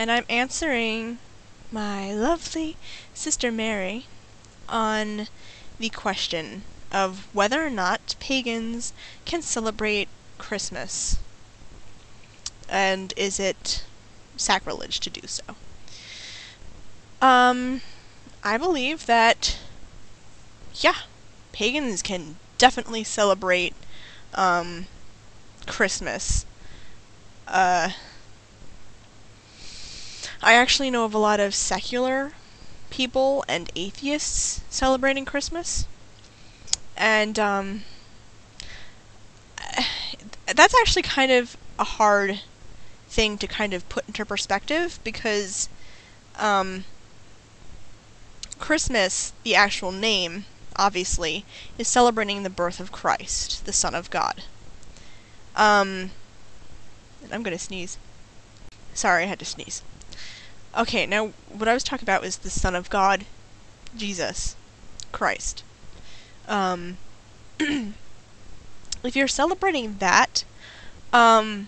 and I'm answering my lovely sister Mary on the question of whether or not pagans can celebrate Christmas, and is it sacrilege to do so. I believe that, yeah, pagans can definitely celebrate Christmas. I actually know of a lot of secular people and atheists celebrating Christmas, and that's actually kind of a hard thing to kind of put into perspective, because Christmas, the actual name, obviously, is celebrating the birth of Christ, the Son of God. I'm gonna sneeze. Sorry, I had to sneeze. Okay, now, what I was talking about was the Son of God, Jesus Christ. If you're celebrating that, I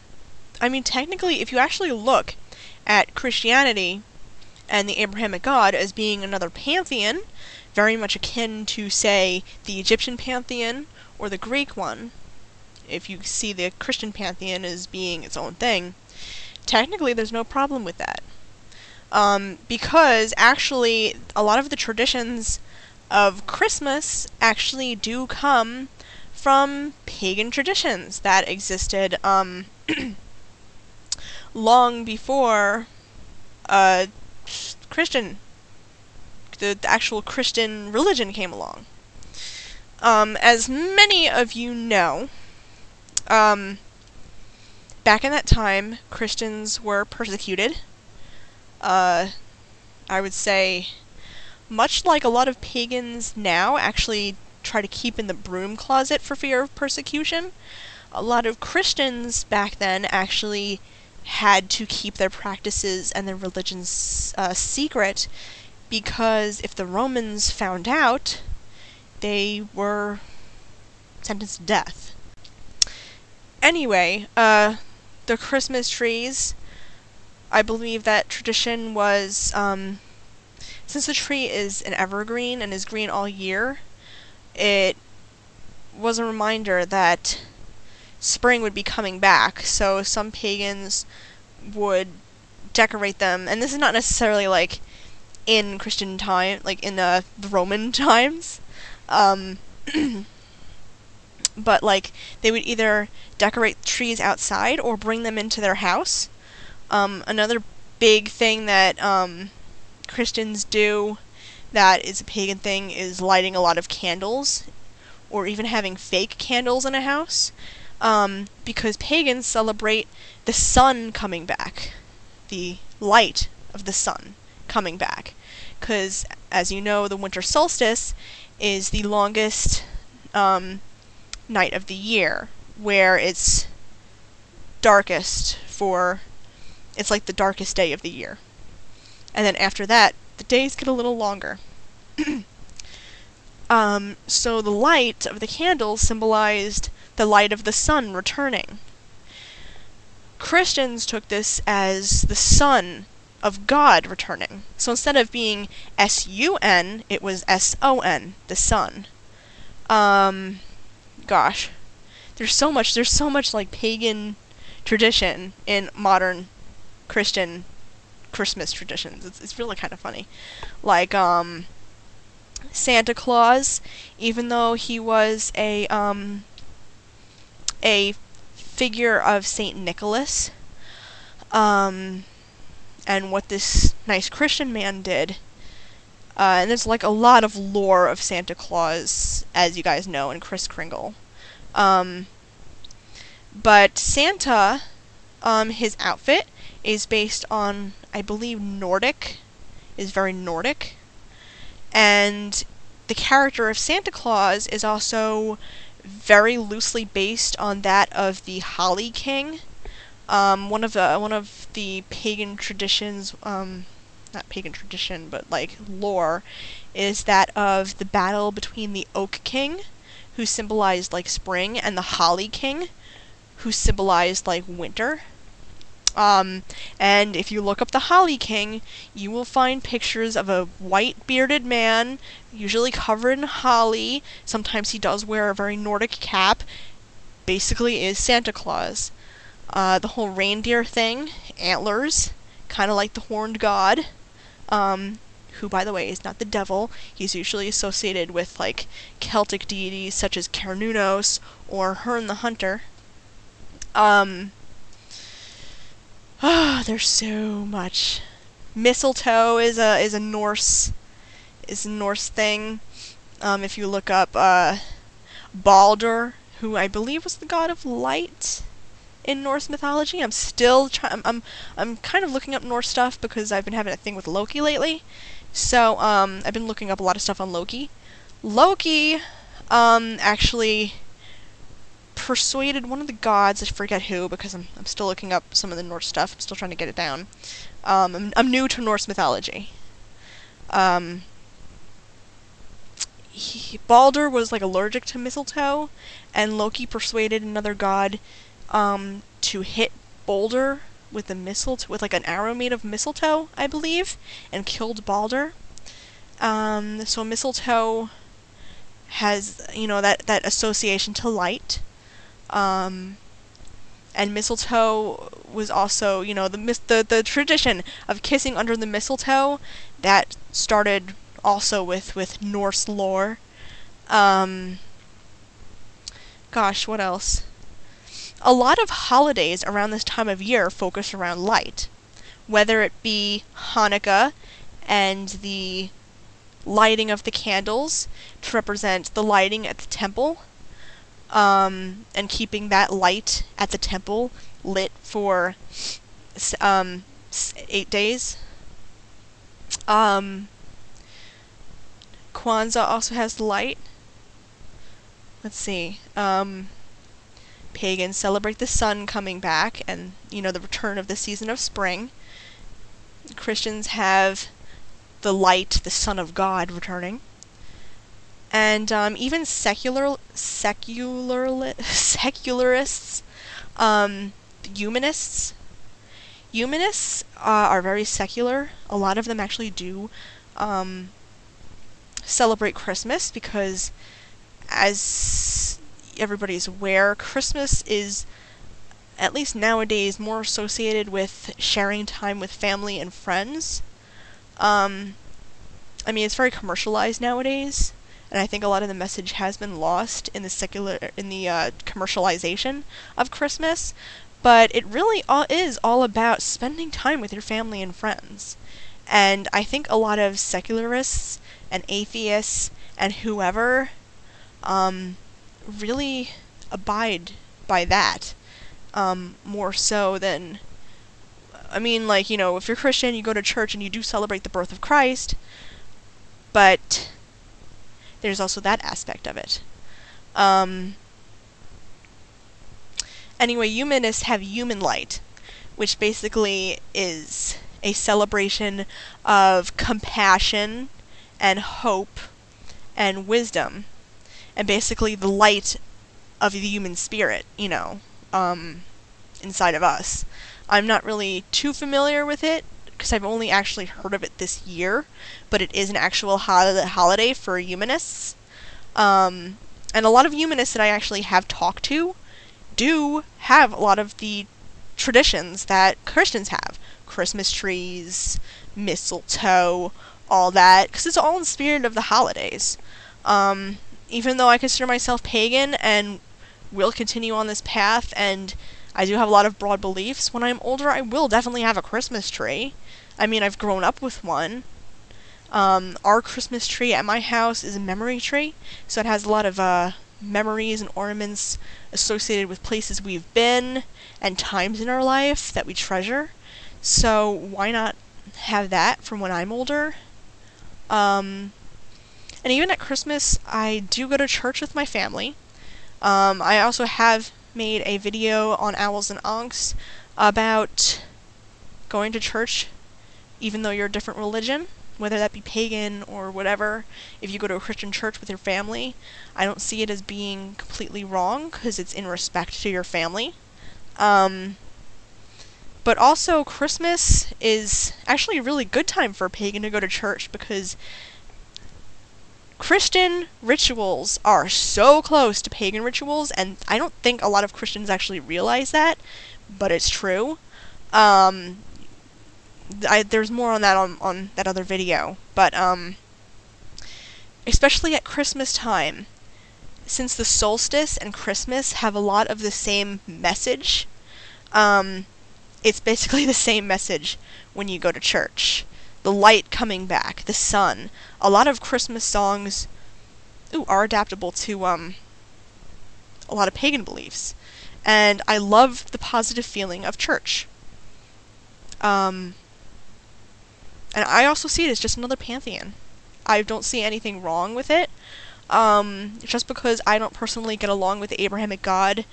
mean, technically, if you actually look at Christianity and the Abrahamic God as being another pantheon, very much akin to, say, the Egyptian pantheon or the Greek one, if you see the Christian pantheon as being its own thing, technically there's no problem with that. Because actually a lot of the traditions of Christmas actually do come from pagan traditions that existed long before the actual Christian religion came along. As many of you know, back in that time, Christians were persecuted. I would say, much like a lot of pagans now actually try to keep in the broom closet for fear of persecution, a lot of Christians back then actually had to keep their practices and their religions secret, because if the Romans found out, they were sentenced to death. Anyway, the Christmas trees, I believe that tradition was, since the tree is an evergreen and is green all year, it was a reminder that spring would be coming back, so some pagans would decorate them, and this is not necessarily like in Christian time, like in the Roman times, but like they would either decorate trees outside or bring them into their house. Another big thing that Christians do that is a pagan thing is lighting a lot of candles, or even having fake candles in a house, because pagans celebrate the sun coming back, the light of the sun coming back, because, as you know, the winter solstice is the longest night of the year, where it's darkest it's like the darkest day of the year. And then after that, the days get a little longer. So the light of the candles symbolized the light of the sun returning. Christians took this as the Son of God returning. So instead of being S-U-N, it was S-O-N, the Son. Gosh. There's so much like pagan tradition in modern Christian Christmas traditions. It's really kind of funny. Like, Santa Claus, even though he was a figure of Saint Nicholas, and what this nice Christian man did, and there's like a lot of lore of Santa Claus, as you guys know, in Kris Kringle. But Santa, his outfit is based on, I believe, is very Nordic, and the character of Santa Claus is also very loosely based on that of the Holly King. One of the pagan traditions, not pagan tradition, but like lore, is that of the battle between the Oak King, who symbolized like spring, and the Holly King, who symbolized like winter. And if you look up the Holly King, you will find pictures of a white bearded man, usually covered in holly. Sometimes he does wear a very Nordic cap. Basically is Santa Claus. The whole reindeer thing, antlers, kind of like the horned god, who, by the way, is not the devil. He's usually associated with, like, Celtic deities such as Cernunnos or Herne the Hunter. There's so much. Mistletoe is a Norse thing. If you look up Baldur, who I believe was the god of light in Norse mythology. I'm still I'm kind of looking up Norse stuff because I've been having a thing with Loki lately. So I've been looking up a lot of stuff on Loki. Loki actually persuaded one of the gods, I forget who, because I'm still looking up some of the Norse stuff. I'm still trying to get it down. I'm new to Norse mythology. Baldur was like allergic to mistletoe, and Loki persuaded another god to hit Baldur with the mistletoe, with like an arrow made of mistletoe, I believe, and killed Baldur. So mistletoe has, that association to light. And mistletoe was also, the tradition of kissing under the mistletoe that started also with Norse lore. Gosh, what else? A lot of holidays around this time of year focus around light, whether it be Hanukkah and the lighting of the candles to represent the lighting at the temple, and keeping that light at the temple lit for 8 days. Kwanzaa also has light. Let's see. Pagans celebrate the sun coming back and, the return of the season of spring. Christians have the light, the Son of God, returning. And even secularists, humanists are very secular. A lot of them actually do celebrate Christmas because, as everybody's aware, Christmas is, at least nowadays, more associated with sharing time with family and friends. It's very commercialized nowadays, and I think a lot of the message has been lost in the commercialization of Christmas, but it really is all about spending time with your family and friends. And I think a lot of secularists and atheists and whoever really abide by that more so than, if you're Christian, you go to church and you do celebrate the birth of Christ, but there's also that aspect of it. Anyway, humanists have human light, which basically is a celebration of compassion and hope and wisdom, and basically the light of the human spirit, inside of us. I'm not really too familiar with it, because I've only actually heard of it this year, but it is an actual holiday for humanists. And a lot of humanists that I actually have talked to do have a lot of the traditions that Christians have. Christmas trees, mistletoe, all that, because it's all in the spirit of the holidays. Even though I consider myself pagan and will continue on this path, and I do have a lot of broad beliefs, when I'm older I will definitely have a Christmas tree. I've grown up with one. Our Christmas tree at my house is a memory tree, so it has a lot of memories and ornaments associated with places we've been and times in our life that we treasure. So why not have that from when I'm older? And even at Christmas, I do go to church with my family. I also have made a video on Owls and Ankhs about going to church even though you're a different religion, whether that be pagan or whatever. If you go to a Christian church with your family, I don't see it as being completely wrong, because it's in respect to your family. But also, Christmas is actually a really good time for a pagan to go to church, because Christian rituals are so close to pagan rituals, and I don't think a lot of Christians actually realize that, but it's true. There's more on that on that other video, but especially at Christmas time, since the solstice and Christmas have a lot of the same message, it's basically the same message when you go to church. The light coming back, the sun. A lot of Christmas songs are adaptable to a lot of pagan beliefs. And I love the positive feeling of church. And I also see it as just another pantheon. I don't see anything wrong with it. Just because I don't personally get along with the Abrahamic God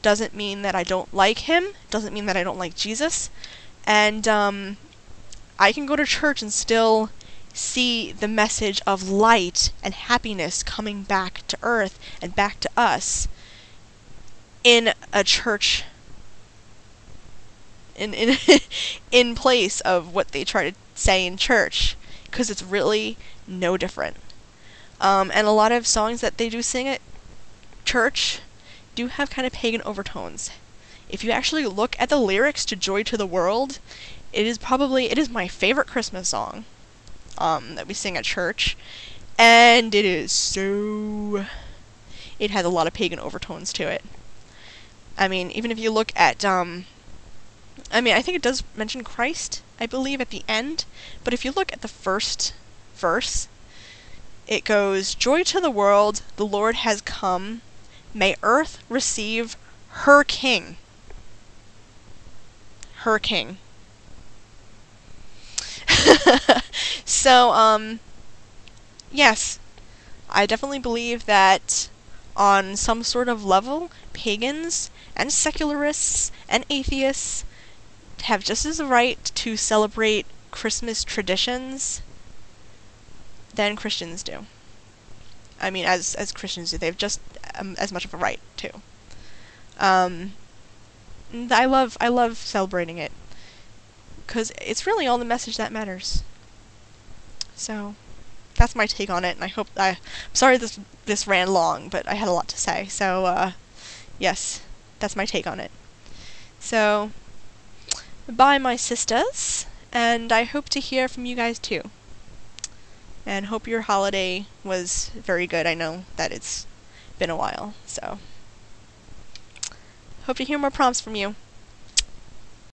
doesn't mean that I don't like him, doesn't mean that I don't like Jesus. And I can go to church and still see the message of light and happiness coming back to earth and back to us in a church, in place of what they try to say in church, because it's really no different. And a lot of songs that they do sing at church do have kind of pagan overtones. If you actually look at the lyrics to Joy to the World, it is my favorite Christmas song that we sing at church, and it has a lot of pagan overtones to it. I mean, even if you look at I think it does mention Christ, I believe, at the end, but if you look at the first verse, it goes, "Joy to the world, the Lord has come, may earth receive her king." Her king. So, yes, I definitely believe that on some sort of level, pagans and secularists and atheists have just as a right to celebrate Christmas traditions than Christians do. I mean, as Christians do, they have just as much of a right to. I love celebrating it, because it's really all the message that matters. So, that's my take on it, and I'm sorry this ran long, but I had a lot to say, so, yes, that's my take on it. So, bye my sisters, and I hope to hear from you guys too. And hope your holiday was very good. I know that it's been a while, so hope to hear more prompts from you.